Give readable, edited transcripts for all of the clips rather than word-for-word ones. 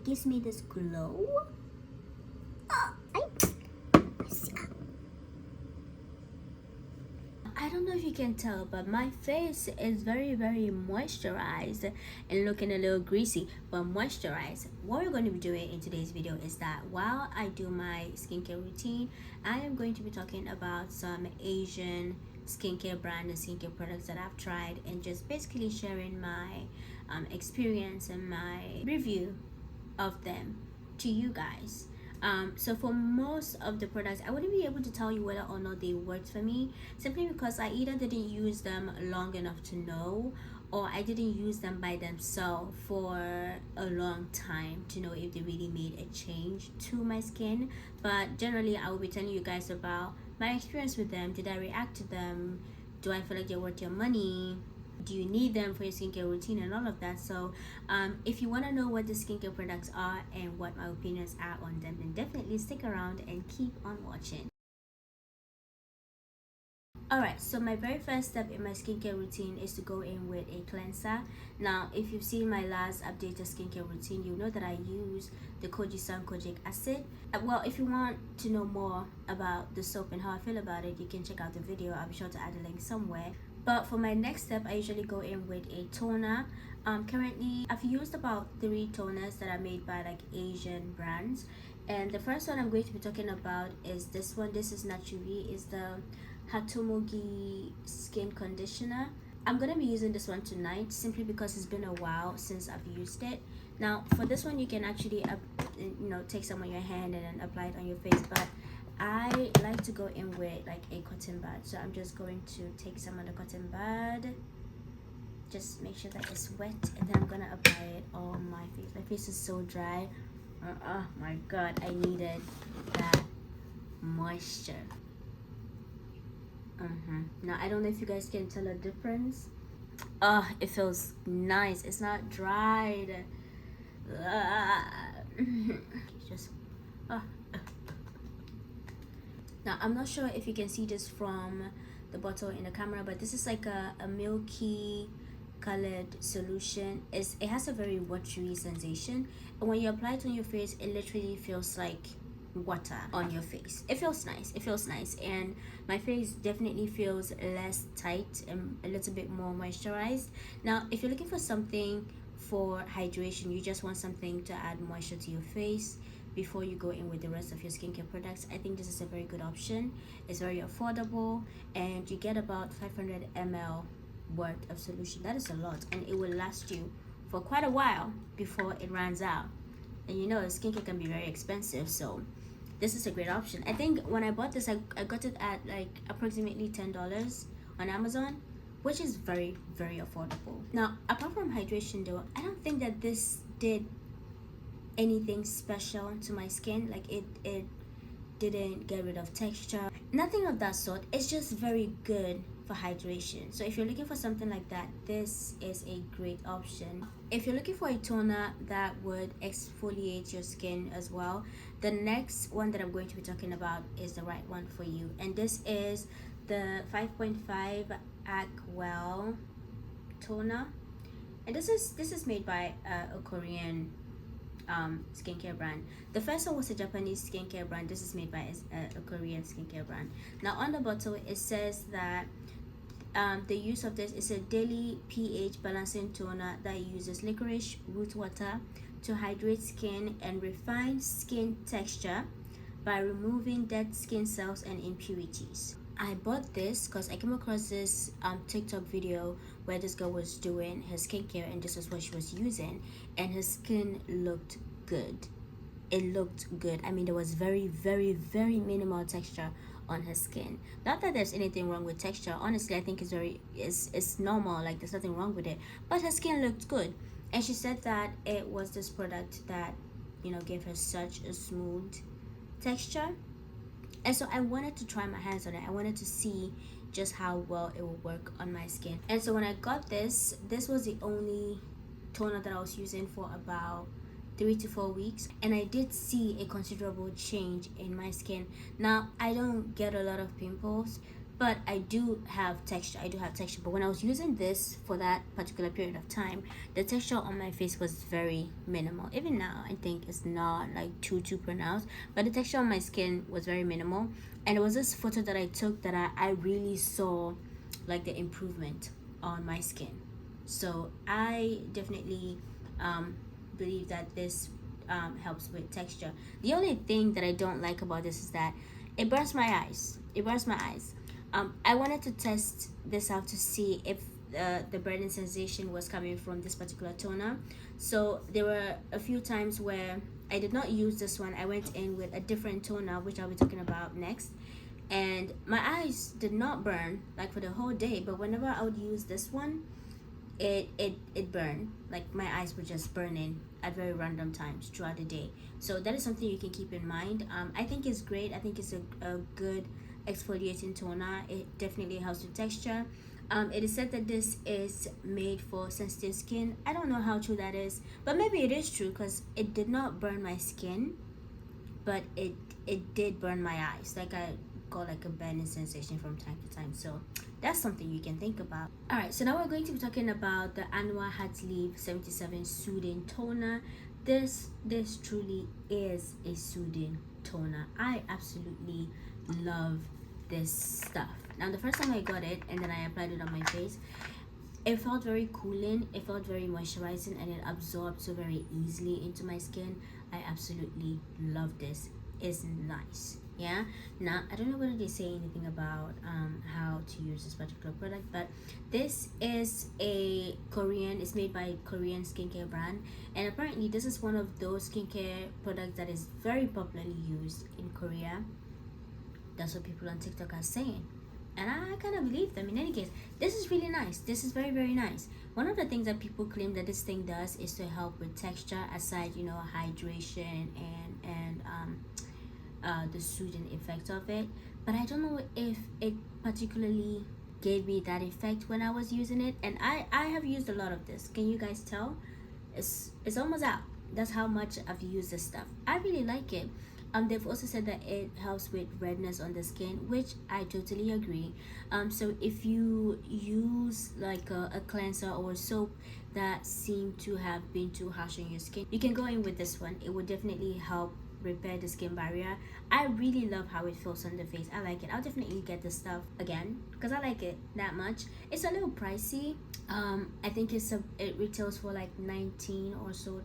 It gives me this glow. I don't know if you can tell, but my face is very moisturized and looking a little greasy, but moisturized. What we're going to be doing in today's video is that while I do my skincare routine, I am going to be talking about some Asian skincare brand and skincare products that I've tried, and just basically sharing my experience and my review of them to you guys. So for most of the products, I wouldn't be able to tell you whether or not they worked for me, simply because I either didn't use them long enough to know, or I didn't use them by themselves for a long time to know if they really made a change to my skin. But generally, I will be telling you guys about my experience with them. Did I react to them? Do I feel like they're worth your money? Do you need them for your skincare routine and all of that? So if you want to know what the skincare products are and what my opinions are on them, then definitely stick around and keep on watching. Alright, so my very first step in my skincare routine is to go in with a cleanser. Now, if you've seen my last updated skincare routine, you know that I use the Gokujyum kojic acid. Well, if you want to know more about the soap and how I feel about it, you can check out the video. I'll be sure to add a link somewhere. But for my next step, I usually go in with a toner. Currently, I've used about 3 toners that are made by like Asian brands. And the first one I'm going to be talking about is this one. This is naturally is the Hatomugi skin conditioner. I'm gonna be using this one tonight simply because it's been a while since I've used it. Now for this one, you can actually take some on your hand and then apply it on your face, but I like to go in with like a cotton bud. So I'm just going to take some of the cotton bud, just make sure that it's wet, and then I'm gonna apply it on my face. My face is so dry. Oh my god, I needed that moisture. Now I don't know if you guys can tell a difference. It feels nice. It's not dried. Just now I'm not sure if you can see this from the bottle in the camera, but this is like a milky colored solution. It has a very watery sensation, and when you apply it on your face, it literally feels like water on your face. It feels nice, and my face definitely feels less tight and a little bit more moisturized. Now if you're looking for something for hydration, you just want something to add moisture to your face before you go in with the rest of your skincare products, I think this is a very good option. It's very affordable, and you get about 500 ml worth of solution. That is a lot, and it will last you for quite a while before it runs out. And you know, skincare can be very expensive, so this is a great option. I think when I bought this, I got it at like approximately $10 on Amazon, which is very affordable. Now apart from hydration though, I don't think that this did anything special to my skin. Like it didn't get rid of texture, nothing of that sort. It's just very good for hydration. So if you're looking for something like that, this is a great option. If you're looking for a toner that would exfoliate your skin as well, the next one that I'm going to be talking about is the right one for you, and this is the 5.5 Acwell Toner. And this is made by a Korean skincare brand. The first one was a Japanese skincare brand. This is made by a Korean skincare brand. Now on the bottle it says that the use of this is a daily pH balancing toner that uses licorice root water to hydrate skin and refine skin texture by removing dead skin cells and impurities. I bought this because I came across this TikTok video where this girl was doing her skincare, and this is what she was using, and her skin looked good. It looked good. I mean, there was very minimal texture on her skin. Not that there's anything wrong with texture. Honestly, I think it's normal. Like there's nothing wrong with it. But her skin looked good, and she said that it was this product that gave her such a smooth texture. And so I wanted to try my hands on it. I wanted to see just how well it will work on my skin. And so when I got this was the only toner that I was using for about 3 to 4 weeks, and I did see a considerable change in my skin. Now I don't get a lot of pimples, but I do have texture. But when I was using this for that particular period of time, the texture on my face was very minimal. Even now, I think it's not like too pronounced, but the texture on my skin was very minimal. And it was this photo that I took that I really saw like the improvement on my skin. So I definitely believe that this helps with texture. The only thing that I don't like about this is that it burns my eyes. I wanted to test this out to see if the burning sensation was coming from this particular toner. So there were a few times where I did not use this one. I went in with a different toner, which I'll be talking about next, and my eyes did not burn like for the whole day. But whenever I would use this one, it burned. Like my eyes were just burning at very random times throughout the day. So that is something you can keep in mind. I think it's great. I think it's a good exfoliating toner. It definitely helps with texture. It is said that this is made for sensitive skin. I don't know how true that is, but maybe it is true, because it did not burn my skin, but it did burn my eyes. Like I got like a burning sensation from time to time. So that's something you can think about. All right, so now we're going to be talking about the Anua Heartleaf 77 Soothing Toner. This truly is a soothing toner. I absolutely love this stuff. Now the first time I got it and then I applied it on my face, it felt very cooling, it felt very moisturizing, and it absorbed so very easily into my skin. I absolutely love this. It's nice. Yeah, now I don't know whether they say anything about how to use this particular product, but this is a Korean, it's made by a Korean skincare brand, and apparently this is one of those skincare products that is very popularly used in Korea. That's what people on TikTok are saying, and I kind of believe them. In any case, this is really nice. This is very nice. One of the things that people claim that this thing does is to help with texture, aside hydration and the soothing effect of it. But I don't know if it particularly gave me that effect when I was using it. And I have used a lot of this. Can you guys tell? It's almost out. That's how much I've used this stuff. I really like it. They've also said that it helps with redness on the skin, which I totally agree. So if you use like a cleanser or a soap that seem to have been too harsh on your skin, you can go in with this one. It will definitely help repair the skin barrier. I really love how it feels on the face. I like it. I'll definitely get this stuff again because I like it that much. It's a little pricey. I think it retails for like $19 or so,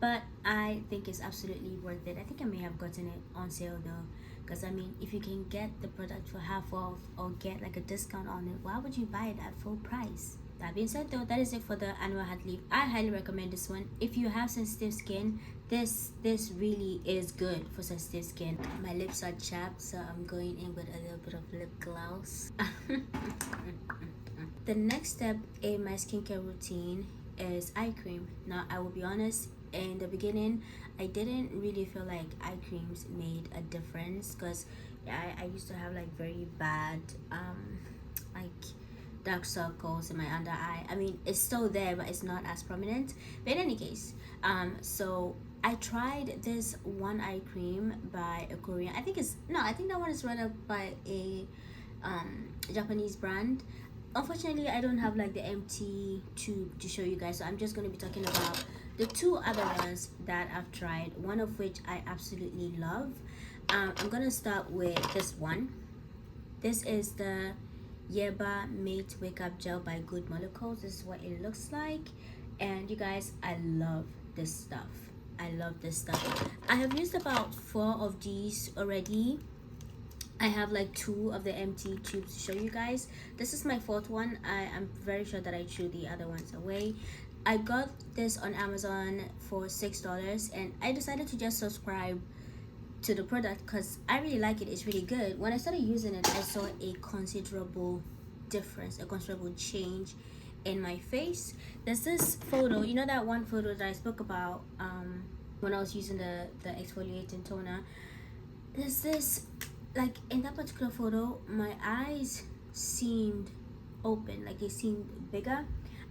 but I think it's absolutely worth it. I think I may have gotten it on sale though, because I mean, if you can get the product for half off or get like a discount on it, why would you buy it at full price? That being said though, that is it for the Anua Heartleaf. I highly recommend this one. If you have sensitive skin, this really is good for sensitive skin. My lips are chapped, so I'm going in with a little bit of lip gloss. The next step in my skincare routine is eye cream. Now I will be honest, in the beginning I didn't really feel like eye creams made a difference, because I used to have like very bad like dark circles in my under eye. I mean, it's still there, but it's not as prominent. But in any case, so I tried this one eye cream by a Korean, I think that one is run up by a Japanese brand. Unfortunately, I don't have like the empty tube to show you guys, so I'm just going to be talking about the two other ones that I've tried, one of which I absolutely love. I'm going to start with this one. This is the Yerba Mate Wake Up Gel by Good Molecules. This is what it looks like, and you guys, I love this stuff. I have used about 4 of these already. I have like 2 of the empty tubes to show you guys. This is my 4th one. I'm very sure that I threw the other ones away. I got this on Amazon for $6, and I decided to just subscribe to the product because I really like it. It's really good. When I started using it, I saw a considerable difference, a considerable change in my face. There's this photo, you know that one photo that I spoke about when I was using the exfoliating toner. There's this, like in that particular photo, my eyes seemed open, like they seemed bigger.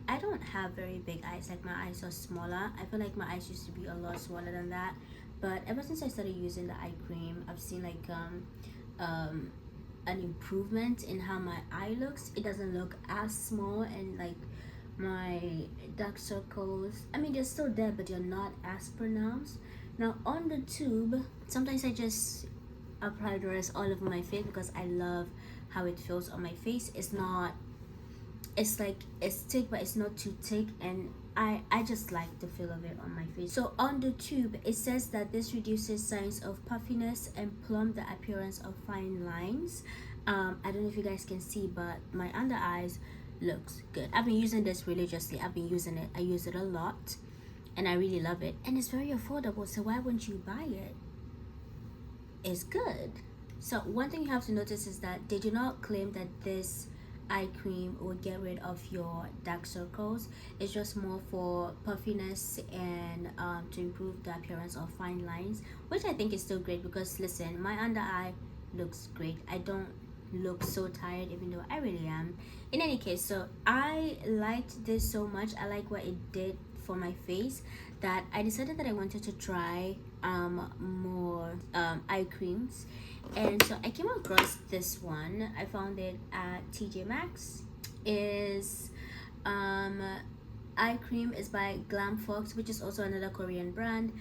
I don't have very big eyes, like my eyes are smaller. I feel like my eyes used to be a lot smaller than that, but ever since I started using the eye cream, I've seen like an improvement in how my eye looks. It doesn't look as small, and like my dark circles, I mean, they're still there, but they're not as pronounced. Now on the tube, sometimes I just apply the rest all over my face because I love how it feels on my face. It's not, it's like it's thick, but it's not too thick, and I just like the feel of it on my face. So on the tube, it says that this reduces signs of puffiness and plump the appearance of fine lines. I don't know if you guys can see, but my under eyes looks good. I've been using this religiously. I've been using it. I use it a lot, and I really love it. And it's very affordable, so why wouldn't you buy it? It's good. So one thing you have to notice is that they do not claim that this eye cream will get rid of your dark circles. It's just more for puffiness and to improve the appearance of fine lines, which I think is still great because listen, my under eye looks great. I don't look so tired, even though I really am. In any case, so I liked this so much. I like what it did for my face that I decided that I wanted to try more eye creams. And so I came across this one. I found it at TJ Maxx. Is eye cream is by Glamfox, which is also another Korean brand.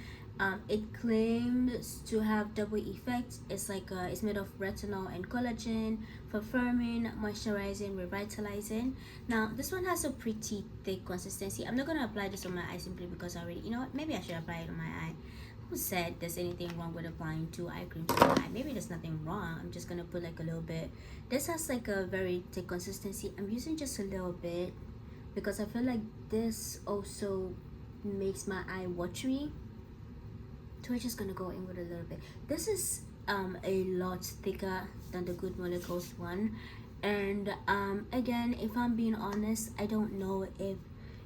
It claims to have double effects. It's like it's made of retinol and collagen for firming, moisturizing, revitalizing. Now this one has a pretty thick consistency. I'm not gonna apply this on my eye simply because I already, you know what, maybe I should apply it on my eye. Who said there's anything wrong with applying 2 eye creams on my eye? Maybe there's nothing wrong. I'm just gonna put like a little bit. This has like a very thick consistency. I'm using just a little bit because I feel like this also makes my eye watery. So we're just gonna go in with a little bit. This is a lot thicker than the Good Molecules one, and again, if I'm being honest, I don't know if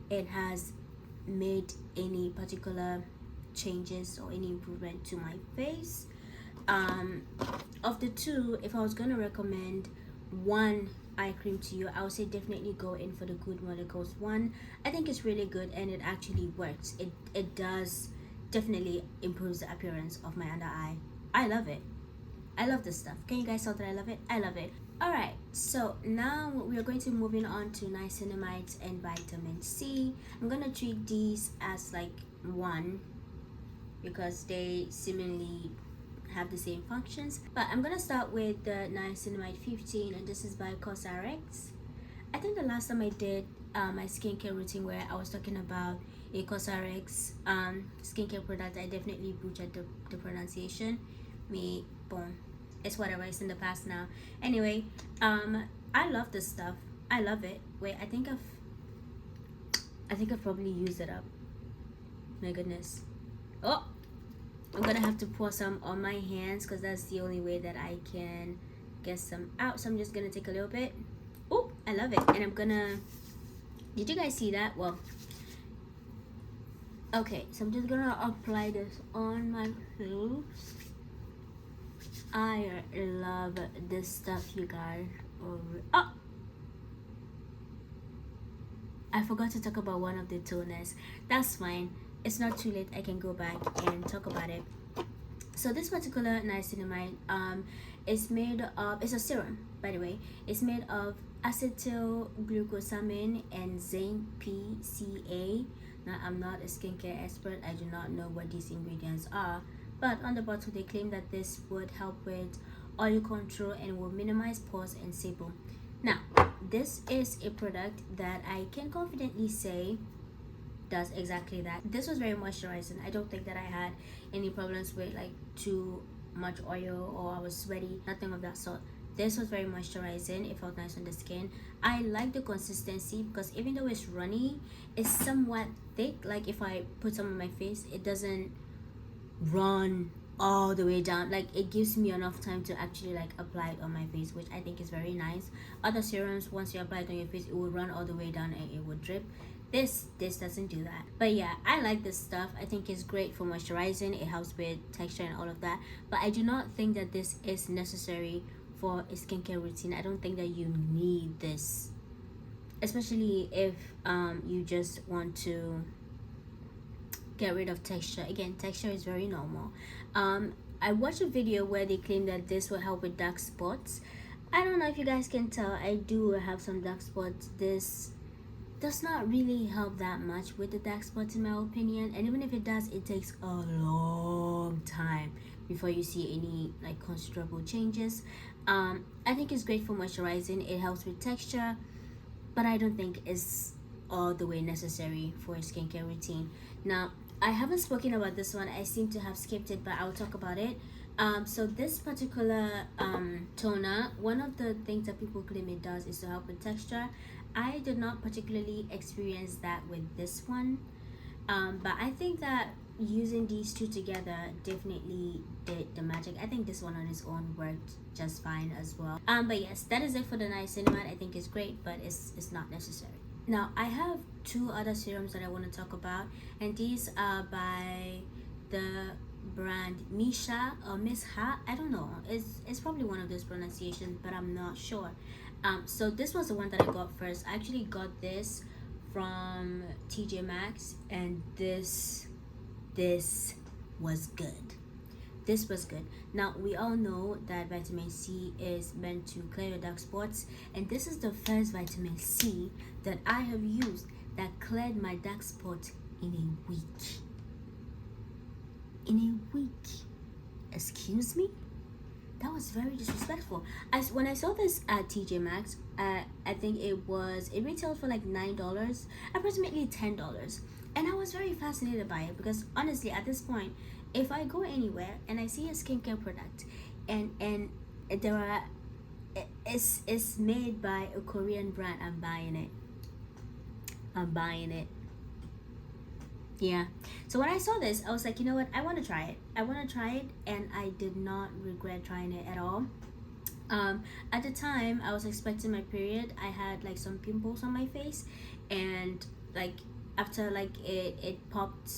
it has made any particular changes or any improvement to my face. Of the two, if I was gonna recommend one eye cream to you, I would say definitely go in for the Good Molecules one. I think it's really good and it actually works. It does definitely improves the appearance of my under eye. I love it. I love this stuff. Can you guys tell that I love it? I love it. Alright, so now we are going to moving on to niacinamides and vitamin C. I'm gonna treat these as like one because they seemingly have the same functions. But I'm gonna start with the niacinamide 15, and this is by Cosrx. I think the last time I did my skincare routine where I was talking about a Cosrx skincare product, I definitely butchered the pronunciation. It's whatever, it's in the past now. Anyway, I love this stuff. I love it. Wait, I think I've probably used it up. My goodness. Oh, I'm gonna have to pour some on my hands because that's the only way that I can get some out. So I'm just gonna take a little bit. Oh, I love it. And I'm gonna, did you guys see that? Well, okay, so I'm just gonna apply this on my face. I love this stuff, you guys. Oh, I forgot to talk about one of the toners. That's fine. It's not too late. I can go back and talk about it. So this particular niacinamide is made of, it's a serum, by the way. It's made of acetylglucosamine and zinc PCA. Now, I'm not a skincare expert. I do not know what these ingredients are, but on the bottle they claim that this would help with oil control and will minimize pores and sebum. Now, this is a product that I can confidently say does exactly that. This was very moisturizing. I don't think that I had any problems with like too much oil or I was sweaty, nothing of that sort. This was very moisturizing. It felt nice on the skin. I like the consistency because even though it's runny, it's somewhat thick. Like if I put some on my face, it doesn't run all the way down. Like it gives me enough time to actually like apply it on my face, which I think is very nice. Other serums, once you apply it on your face, it will run all the way down and it would drip. This doesn't do that. But yeah, I like this stuff. I think it's great for moisturizing. It helps with texture and all of that. But I do not think that this is necessary for a skincare routine. I don't think that you need this, especially if you just want to get rid of texture. Again, texture is very normal. I watched a video where they claim that this will help with dark spots. I don't know if you guys can tell, I do have some dark spots. This does not really help that much with the dark spots in my opinion, and even if it does, it takes a long time before you see any like considerable changes. I think it's great for moisturizing, it helps with texture, but I don't think it's all the way necessary for a skincare routine. Now, I haven't spoken about this one, I seem to have skipped it, but I'll talk about it. So this particular toner, one of the things that people claim it does is to help with texture. I did not particularly experience that with this one, but I think that using these two together definitely did the magic. I think this one on its own worked just fine as well. But yes, that is it for the niacinamide. I think it's great, but it's not necessary. Now I have two other serums that I want to talk about, and these are by the brand MISSHA or MISSHA. I don't know. It's probably one of those pronunciations, but I'm not sure. So this was the one that I got first. I actually got this from TJ Maxx, and this was good. This was good. Now we all know that vitamin C is meant to clear your dark spots, and this is the first vitamin C that I have used that cleared my dark spot in a week. In a week. Excuse me? That was very disrespectful. When I saw this at TJ Maxx, I think it retailed for like $9, approximately $10, and I was very fascinated by it because honestly, at this point, if I go anywhere and I see a skincare product, and there are it's made by a Korean brand, I'm buying it. I'm buying it. Yeah. So when I saw this, I was like, you know what? I want to try it. I want to try it, and I did not regret trying it at all. At the time, I was expecting my period. I had like some pimples on my face, and like after like it popped,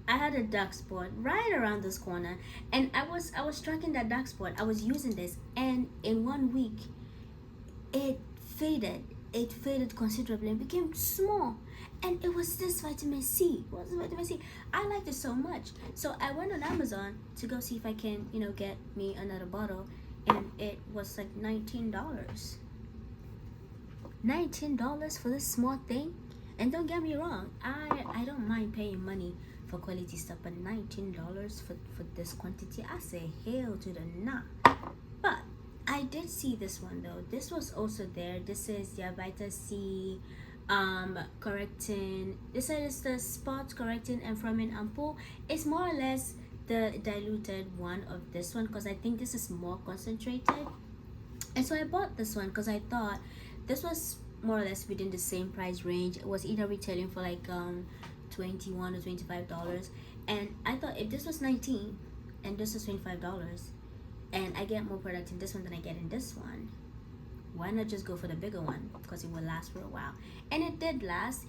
I had a dark spot right around this corner, and I was tracking that dark spot. I was using this, and in 1 week, it faded. It faded considerably and became small. And it was this vitamin C. It was vitamin C. I liked it so much. So I went on Amazon to go see if I can, get me another bottle. And it was like $19. $19 for this small thing? And don't get me wrong, I don't mind paying money for quality stuff, but $19 for this quantity, I say hell to the nah. But I did see this one though. This was also there. This is the Vita C correcting. This is the spot correcting and firming ampoule. It's more or less the diluted one of this one because I think this is more concentrated. And so I bought this one because I thought this was more or less within the same price range. It was either retailing for like $21 or $25, and I thought if this was $19 and this was $25, and I get more product in this one than I get in this one, why not just go for the bigger one, because it will last for a while. And it did last,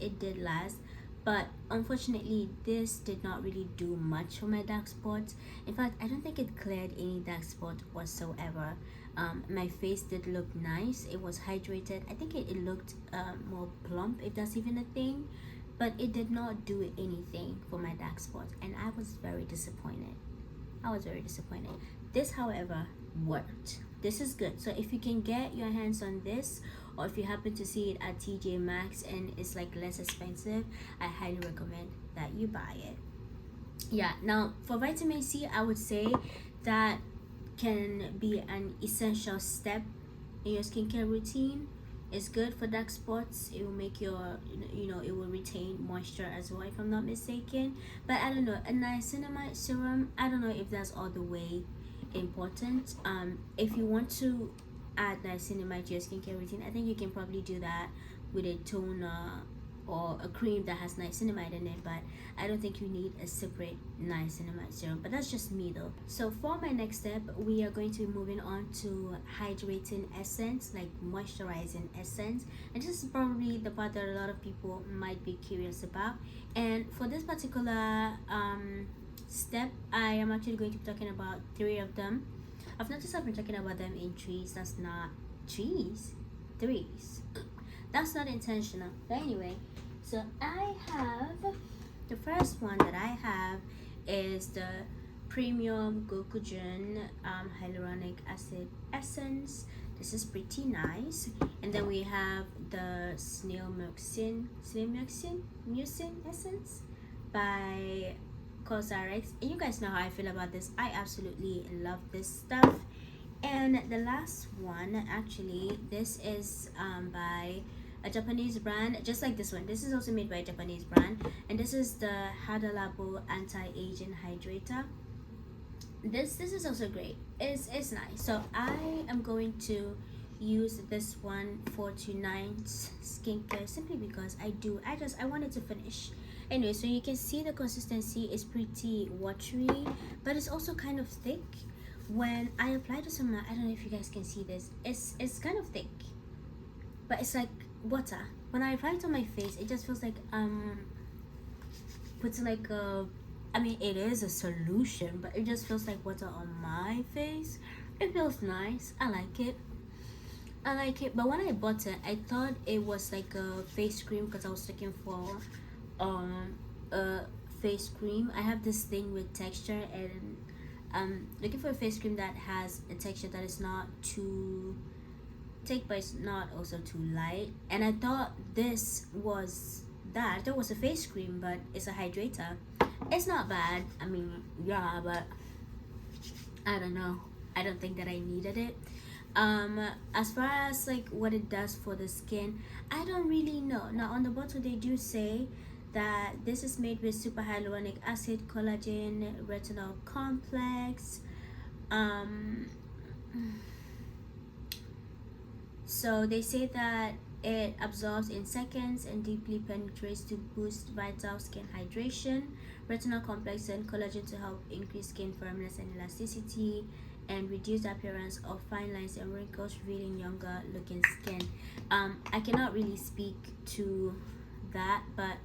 but unfortunately this did not really do much for my dark spots. In fact, I don't think it cleared any dark spot whatsoever. My face did look nice, it was hydrated. I think it looked more plump, if that's even a thing, but it did not do anything for my dark spots, and I was very disappointed. This, however, worked. This is good. So if you can get your hands on this, or if you happen to see it at TJ Maxx and it's like less expensive, I highly recommend that you buy it. Yeah, now for vitamin C, I would say that can be an essential step in your skincare routine. It's good for dark spots. It will make your, it will retain moisture as well, if I'm not mistaken. But I don't know, a niacinamide serum, I don't know if that's all the way important. If you want to add niacinamide to your skincare routine, I think you can probably do that with a toner or a cream that has niacinamide in it, but I don't think you need a separate niacinamide serum. But that's just me though. So for my next step, we are going to be moving on to hydrating essence, like moisturizing essence, and this is probably the part that a lot of people might be curious about. And for this particular step, I am actually going to be talking about 3 of them. I've noticed I've been talking about them in threes. That's not threes. That's not intentional. But anyway, so I have the first one that I have is the premium Gokujyum hyaluronic acid essence. This is pretty nice. And then we have the Snail Mucin Essence by Cosrx. And you guys know how I feel about this. I absolutely love this stuff. And the last one, actually, this is by a Japanese brand, just like this one. This is also made by a Japanese brand, and this is the Hadalabo anti-aging hydrator. This is also great. It's nice. So I am going to use this one for tonight's skincare simply because I wanted to finish. Anyway, so you can see the consistency is pretty watery, but it's also kind of thick. When I apply this on my, I don't know if you guys can see this, it's kind of thick, but it's like water. When I apply it on my face, it just feels like puts like a, I mean, it is a solution, but it just feels like water on my face. It feels nice. I like it. But when I bought it, I thought it was like a face cream because I was looking for a face cream. I have this thing with texture, and looking for a face cream that has a texture that is not too thick but it's not also too light. And I thought this was that. I thought it was a face cream, but it's a hydrator. It's not bad. I mean, yeah, but I don't know. I don't think that I needed it. As far as like what it does for the skin, I don't really know. Now on the bottle they do say that this is made with super hyaluronic acid, collagen, retinol complex. So they say that it absorbs in seconds and deeply penetrates to boost vital skin hydration, retinol complex and collagen to help increase skin firmness and elasticity, and reduce the appearance of fine lines and wrinkles, revealing younger looking skin. I cannot really speak to that, but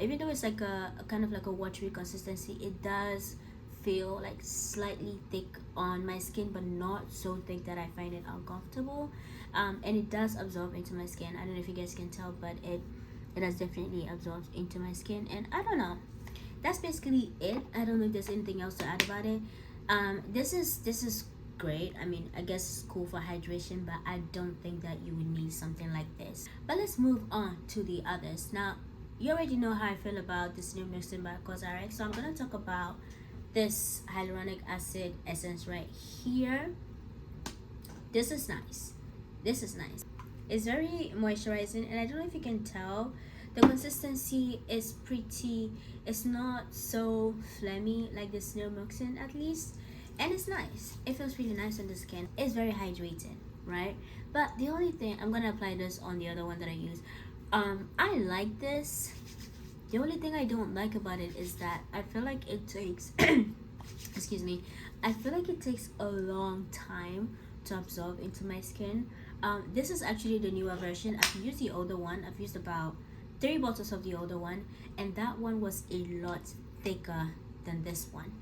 even though it's like a kind of like a watery consistency, it does feel like slightly thick on my skin, but not so thick that I find it uncomfortable. And it does absorb into my skin. I don't know if you guys can tell, but it has definitely absorbed into my skin. And I don't know, that's basically it. I don't know if there's anything else to add about it. This is great. I mean, I guess it's cool for hydration, but I don't think that you would need something like this. But let's move on to the others. Now you already know how I feel about this new mucin by Cosrx, so I'm gonna talk about this hyaluronic acid essence right here. This is nice. It's very moisturizing, and I don't know if you can tell, the consistency is pretty, it's not so phlegmy like this new mucin at least, and it's nice. It feels really nice on the skin. It's very hydrating, right? But the only thing, I'm gonna apply this on the other one that I use. I like this. The only thing I don't like about it is that I feel like it takes excuse me, I feel like it takes a long time to absorb into my skin. This is actually the newer version. I've used the older one. I've used about 3 bottles of the older one, and that one was a lot thicker than this one,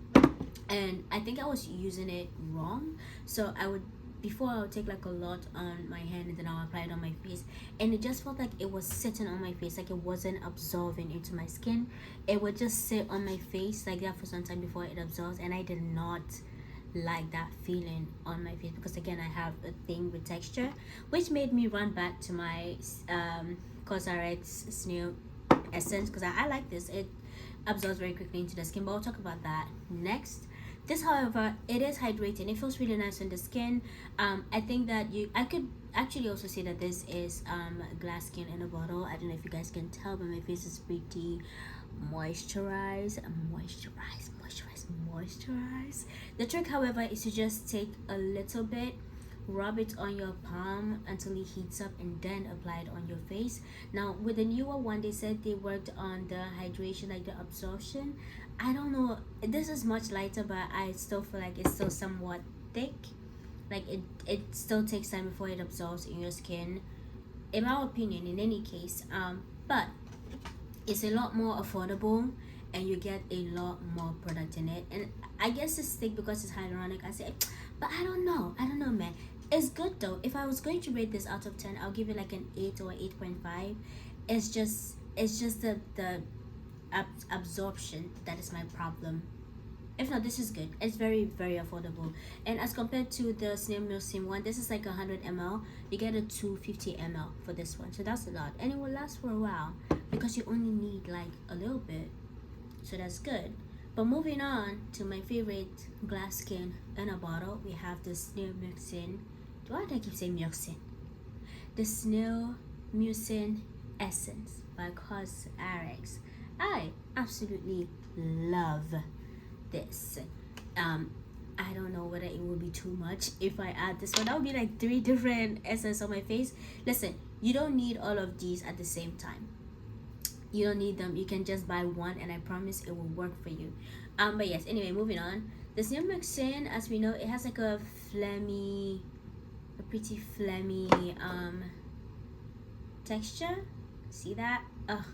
and I think I was using it wrong. So I would take like a lot on my hand, and then I'll apply it on my face, and it just felt like it was sitting on my face, like it wasn't absorbing into my skin. It would just sit on my face like that for some time before it absorbs, and I did not like that feeling on my face, because again, I have a thing with texture, which made me run back to my Cosrx Snail essence, because I like this. It absorbs very quickly into the skin, but I'll talk about that next. This, however, it is hydrating. It feels really nice on the skin. I think that I could actually also say that this is glass skin in a bottle. I don't know if you guys can tell, but my face is pretty moisturized. The trick, however, is to just take a little bit, rub it on your palm until it heats up, and then apply it on your face. Now with the newer one, they said they worked on the hydration, like the absorption. I don't know, this is much lighter, but I still feel like it's still somewhat thick. Like it still takes time before it absorbs in your skin, in my opinion, in any case. But it's a lot more affordable, and you get a lot more product in it. And I guess it's thick because it's hyaluronic acid, but I don't know, man. It's good though. If I was going to rate this out of 10, I'll give it like an 8 or 8.5. It's just the absorption that is my problem. If not, this is good. It's very, very affordable. And as compared to the Snail mucin one, this is like 100 ml. You get a 250 ml for this one, so that's a lot, and it will last for a while because you only need like a little bit, so that's good. But moving on to my favorite glass skin in a bottle, we have the Snail mucin. Why do I keep saying mucin? The Snail mucin essence by Cosrx. I absolutely love this. I don't know whether it will be too much if I add this one. That would be like 3 different essence on my face. Listen, you don't need all of these at the same time. You don't need them. You can just buy one, and I promise it will work for you. But yes, anyway, moving on. The Snail mucin, as we know, it has like a pretty phlegmy texture. See that? Ugh.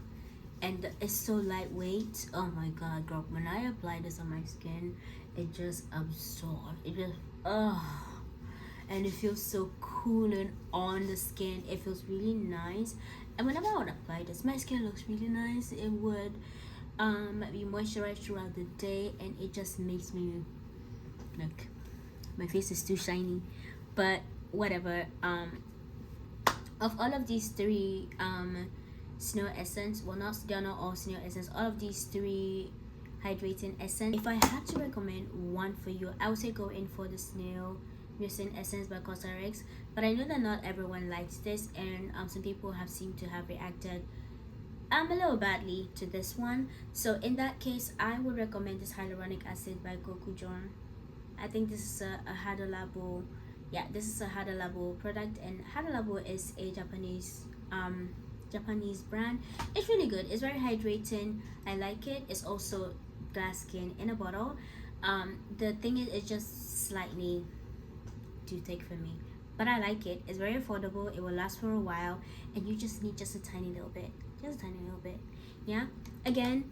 And it's so lightweight. Oh my god, girl, when I apply this on my skin, it just absorbs. It just and it feels so cooling on the skin. It feels really nice. And whenever I would apply this, my skin looks really nice. It would be moisturized throughout the day, and it just makes me look, my face is too shiny. But whatever. Of all of these 3 Snail essence, well, they're not all Snail essence, all of these 3 hydrating essence, if I had to recommend one for you, I would say go in for the Snail mucin essence by Cosrx. But I know that not everyone likes this, and some people have seemed to have reacted a little badly to this one. So in that case, I would recommend this hyaluronic acid by Gokujyum. I think this is a Hadalabo. Yeah, this is a Hadalabo product, and Hadalabo is a Japanese brand. It's really good. It's very hydrating. I like it. It's also glass skin in a bottle. The thing is, it's just slightly too thick for me, but I like it. It's very affordable. It will last for a while, and you just need just a tiny little bit. Yeah. Again,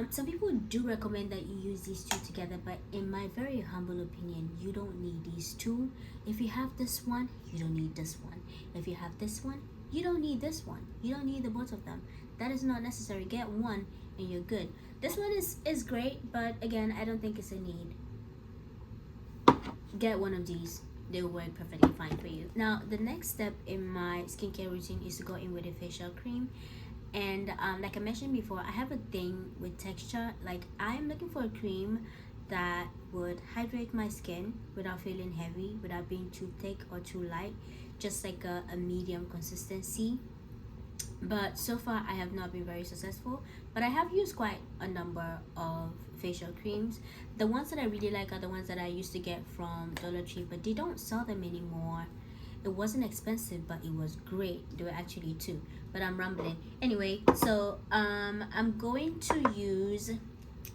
some people do recommend that you use these 2 together, but in my very humble opinion, you don't need these 2. If you have this one, you don't need this one. If you have this one, you don't need this one. You don't need the both of them. That is not necessary. Get one and you're good. This one is great, but again, I don't think it's a need. Get one of these. They will work perfectly fine for you. Now, the next step in my skincare routine is to go in with a facial cream. And like I mentioned before, I have a thing with texture. Like, I'm looking for a cream that would hydrate my skin without feeling heavy, without being too thick or too light, just like a medium consistency. But so far I have not been very successful, but I have used quite a number of facial creams. The ones that I really like are the ones that I used to get from Dollar Tree, but they don't sell them anymore. It wasn't expensive, but it was great. They were actually 2, but I'm rambling. Anyway, so I'm going to use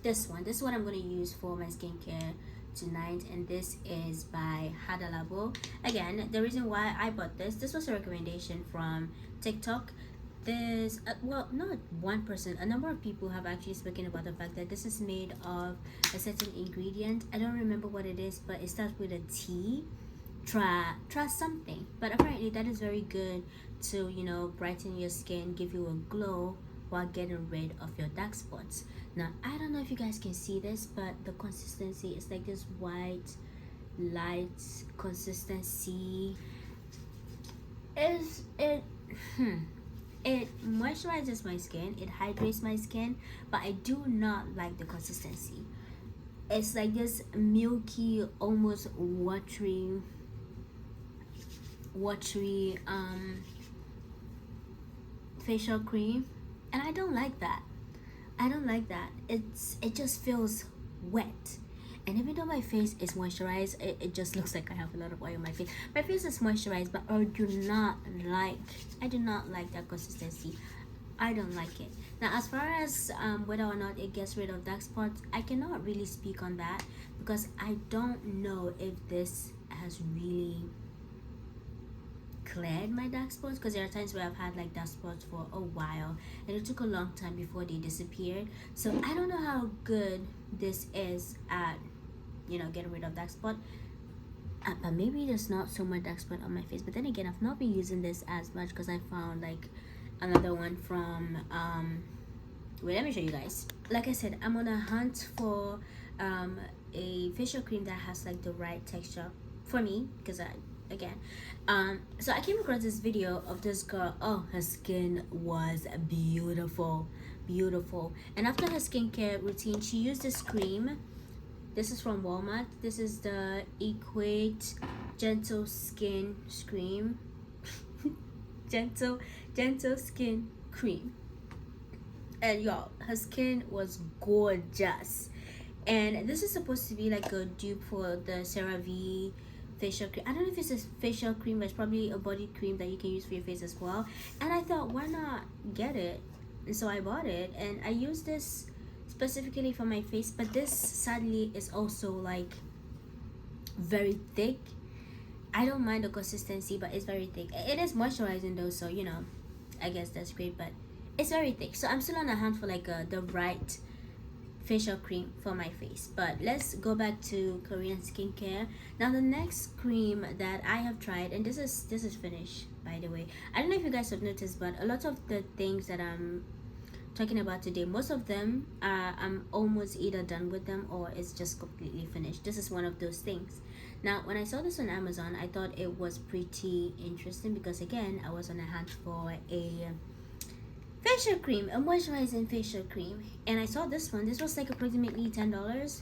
this one. This is what I'm going to use for my skincare tonight, and this is by Hadalabo. Again, the reason why I bought this was a recommendation from TikTok. There's well, not one person, a number of people have actually spoken about the fact that this is made of a certain ingredient. I don't remember what it is, but it starts with a T. Try something, but apparently that is very good to, you know, brighten your skin, give you a glow while getting rid of your dark spots. Now, I don't know if you guys can see this, but the consistency is like this white light consistency. It moisturizes my skin, it hydrates my skin, but I do not like the consistency. It's like this milky, almost watery facial cream, and I don't like that. It just feels wet. And even though my face is moisturized, it just looks like I have a lot of oil on my face. My face is moisturized, but I do not like that consistency. I don't like it. Now, as far as whether or not it gets rid of dark spots, I cannot really speak on that because I don't know if this has really cleared my dark spots, because there are times where I've had like dark spots for a while and it took a long time before they disappeared. So I don't know how good this is at, you know, getting rid of dark spot. But maybe there's not so much dark spot on my face. But then again, I've not been using this as much because I found like another one from wait, let me show you guys. Like I said, I'm on a hunt for a facial cream that has like the right texture for me, because so I came across this video of this girl. Oh, her skin was beautiful, beautiful. And after her skincare routine, she used this cream. This is from Walmart. This is the Equate Gentle Skin Cream. gentle Skin Cream. And y'all, her skin was gorgeous. And this is supposed to be like a dupe for the CeraVe facial cream. I don't know if it's a facial cream, but it's probably a body cream that you can use for your face as well. And I thought, why not get it? And so I bought it, and I used this specifically for my face. But this sadly is also like very thick. I don't mind the consistency, but it's very thick. It is moisturizing though, so you know, I guess that's great, but it's very thick. So I'm still on a hunt for like the right facial cream for my face. But let's go back to Korean skincare. Now the next cream that I have tried, and this is finished, by the way. I don't know if you guys have noticed, but a lot of the things that I'm talking about today, most of them I'm almost either done with them or it's just completely finished. This is one of those things. Now when I saw this on Amazon, I thought it was pretty interesting because again, I was on a hunt for a facial cream, a moisturizing facial cream, and I saw this one. This was like approximately $10.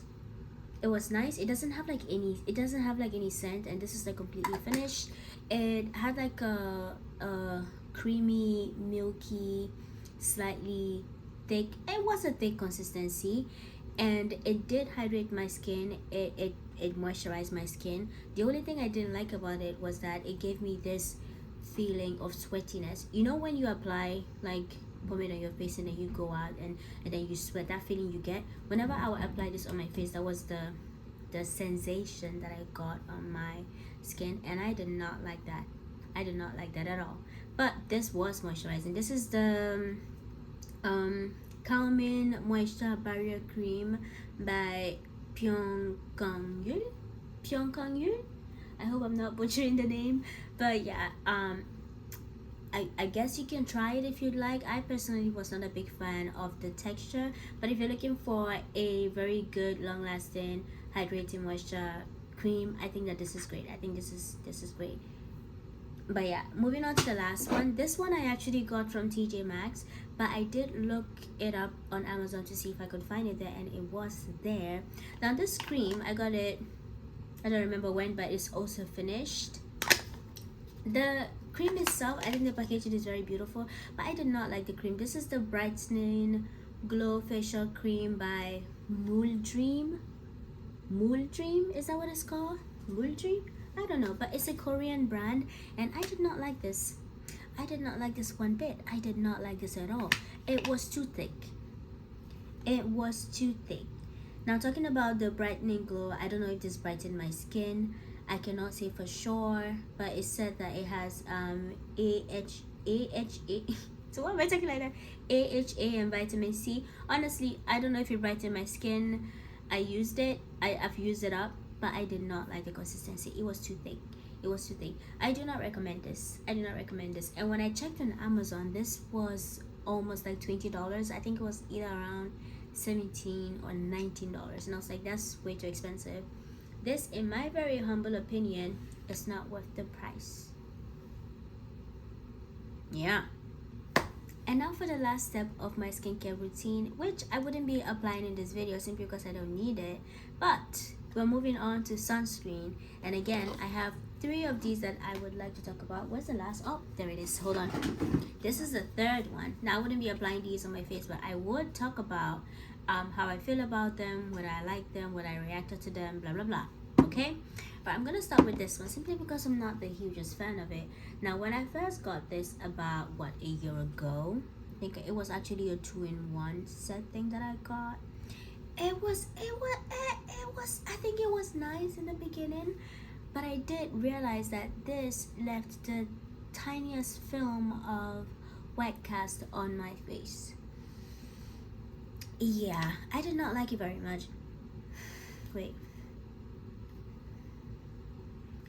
It was nice. It doesn't have like any scent, and this is like completely finished. It had like a creamy, milky, slightly thick. It was a thick consistency, and it did hydrate my skin. It moisturized my skin. The only thing I didn't like about it was that it gave me this feeling of sweatiness. You know when you apply like pomade on your face and then you go out and then you sweat, that feeling you get whenever I would apply this on my face, that was the sensation that I got on my skin, and I did not like that. I did not like that at all. But this was moisturizing. This is the Calming Moisture Barrier Cream by Pyukang Yul. I hope I'm not butchering the name, but yeah, I guess you can try it if you'd like. I personally was not a big fan of the texture, but if you're looking for a very good, long-lasting, hydrating moisture cream, I think that this is great. I think this is great. But yeah, moving on to the last one. This one I actually got from TJ Maxx, but I did look it up on Amazon to see if I could find it there, and it was there. Now this cream, I got it, I don't remember when, but it's also finished. The cream itself, I think the packaging is very beautiful, but I did not like the cream. This is the Brightening Glow Facial Cream by Muldream. Is that what it's called? Muldream? I don't know, but it's a Korean brand, and I did not like this. I did not like this one bit. I did not like this at all. It was too thick. It was too thick. Now talking about the Brightening Glow, I don't know if this brightened my skin. I cannot say for sure, but it said that it has AHA. So why am I talking like that? AHA and vitamin C. Honestly, I don't know if it brightened my skin. I used it. I've used it up, but I did not like the consistency. It was too thick. It was too thick. I do not recommend this. I do not recommend this. And when I checked on Amazon, this was almost like $20. I think it was either around $17 or $19, and I was like, that's way too expensive. This, in my very humble opinion, is not worth the price. Yeah. And now for the last step of my skincare routine, which I wouldn't be applying in this video simply because I don't need it, but we're moving on to sunscreen. And again, I have 3 of these that I would like to talk about. Where's the last? Oh, there it is. Hold on. This is the 3rd one. Now, I wouldn't be applying these on my face, but I would talk about how I feel about them, whether I like them, whether I reacted to them, blah blah blah. Okay, but I'm gonna start with this one simply because I'm not the hugest fan of it. Now when I first got this about a year ago, I think it was actually a 2-in-1 set thing that I got. It was I think it was nice in the beginning, but I did realize that this left the tiniest film of white cast on my face. Yeah, I did not like it very much. Wait.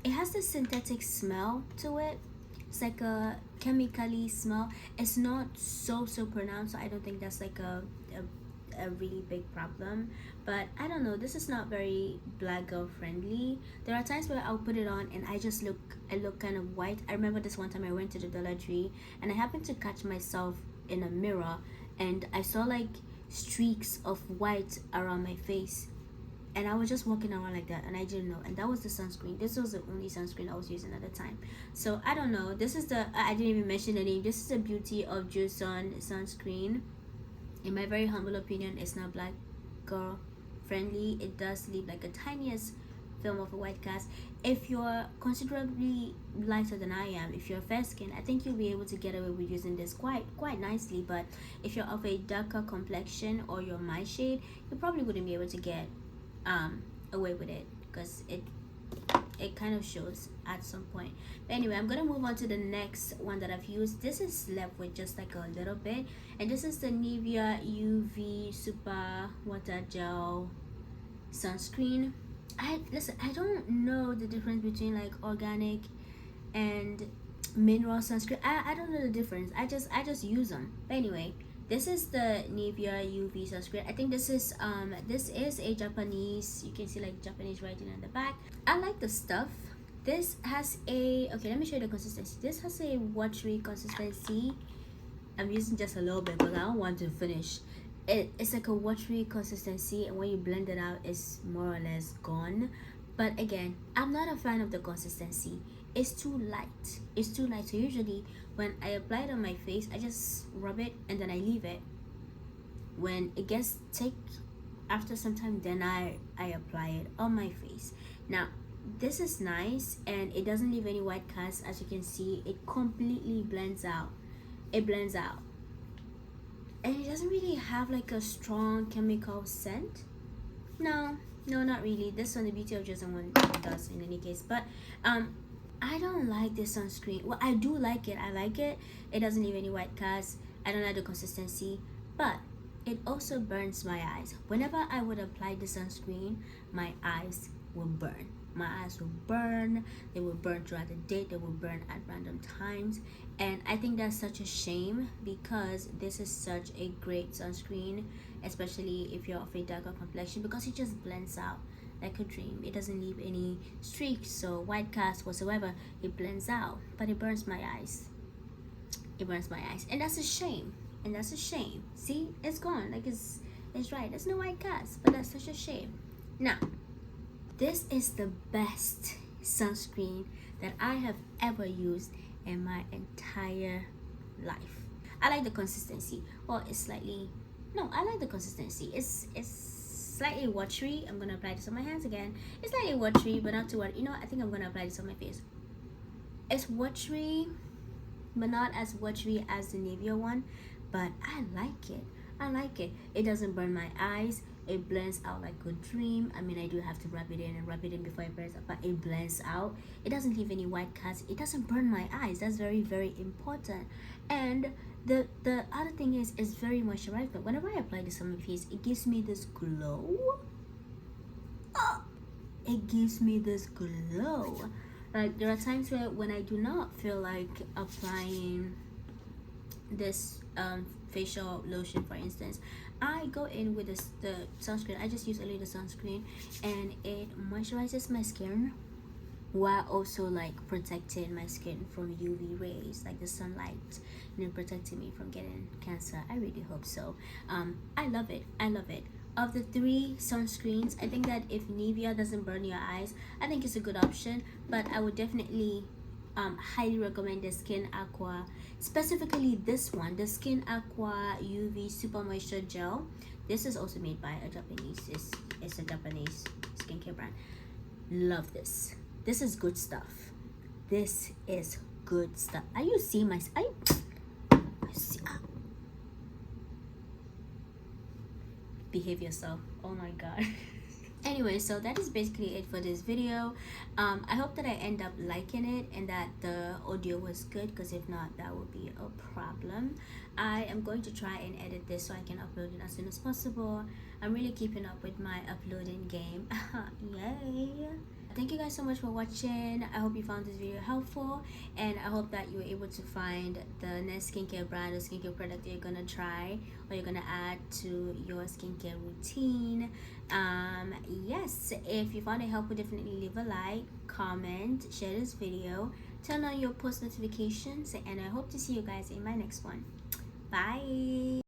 It has this synthetic smell to it. It's like a chemically smell. It's not so pronounced, so I don't think that's like a a really big problem. But I don't know, this is not very black girl friendly. There are times where I'll put it on and I look kind of white. I remember this one time I went to the Dollar Tree and I happened to catch myself in a mirror and I saw like streaks of white around my face, and I was just walking around like that and I didn't know. And that was the sunscreen. This was the only sunscreen I was using at the time. So I don't know, this is the, I didn't even mention the name, this is the beauty of Joseon sunscreen. In my very humble opinion, it's not black girl friendly. It does leave like a tiniest film of a white cast. If you're considerably lighter than I am, if you're fair skin, I think you'll be able to get away with using this quite nicely. But if you're of a darker complexion or you're my shade, you probably wouldn't be able to get away with it, because it kind of shows at some point. But anyway, I'm gonna move on to the next one that I've used. This is left with just like a little bit, and this is the Nivea UV Super Water Gel sunscreen. I don't know the difference between like organic and mineral sunscreen. I don't know the difference. I just use them. But anyway, this is the Nivea UV sunscreen. I think this is a Japanese, you can see like Japanese writing on the back. I like the stuff. This has a, okay, let me show you the consistency. This has a watery consistency. I'm using just a little bit because I don't want to finish. It's like a watery consistency, and when you blend it out, it's more or less gone. But again, I'm not a fan of the consistency. It's too light. It's too light. So usually when I apply it on my face, I just rub it and then I leave it. When it gets thick after some time, then I apply it on my face. Now this is nice and it doesn't leave any white cast. As you can see, it completely blends out. It blends out. And it doesn't really have like a strong chemical scent. No, not really. This one, the beauty of Joseon one, does in any case. But I don't like this sunscreen. Well, I do like it. I like it. It doesn't leave any white cast. I don't like the consistency, but it also burns my eyes. Whenever I would apply the sunscreen, my eyes will burn. My eyes will burn. They will burn throughout the day. They will burn at random times. And I think that's such a shame, because this is such a great sunscreen, especially if you're of a darker complexion, because it just blends out like a dream. It doesn't leave any streaks or white cast whatsoever. It blends out, but it burns my eyes. It burns my eyes, and that's a shame. And that's a shame. See, it's gone. Like it's right. There's no white cast, but that's such a shame. Now, this is the best sunscreen that I have ever used in my entire life. I like the consistency. Well, it's slightly, no, I like the consistency. It's slightly watery. I'm gonna apply this on my hands again. It's slightly watery, but not too watery. You know, I think I'm gonna apply this on my face. It's watery, but not as watery as the Nivea one. But I like it. I like it. It doesn't burn my eyes. It blends out like a dream. I mean, I do have to rub it in before it burns, but it blends out. It doesn't leave any white cast. It doesn't burn my eyes. That's very, very important. And the other thing is, it's very moisturizing. Whenever I apply this on my face, it gives me this glow. Oh, it gives me this glow. Like, there are times where when I do not feel like applying this facial lotion, for instance, I go in with the sunscreen. I just use a little sunscreen, and it moisturizes my skin while also like protecting my skin from UV rays, like the sunlight, you know, protecting me from getting cancer. I really hope so. I love it. I love it. Of the 3 sunscreens, I think that if Nivea doesn't burn your eyes, I think it's a good option. But I would definitely highly recommend the Skin Aqua, specifically this one, the Skin Aqua UV Super Moisture Gel. This is also made by a Japanese, it's a Japanese skincare brand. Love this. This is good stuff. This is good stuff. Are you seeing my, behave yourself. Oh my god. Anyway, so that is basically it for this video. I hope that I end up liking it and that the audio was good, because if not, that would be a problem. I am going to try and edit this so I can upload it as soon as possible. I'm really keeping up with my uploading game. Yay! Thank you guys so much for watching. I hope you found this video helpful, and I hope that you were able to find the next skincare brand or skincare product that you're gonna try or you're gonna add to your skincare routine. Yes, if you found it helpful, definitely leave a like, comment, share this video, turn on your post notifications, and I hope to see you guys in my next one. Bye.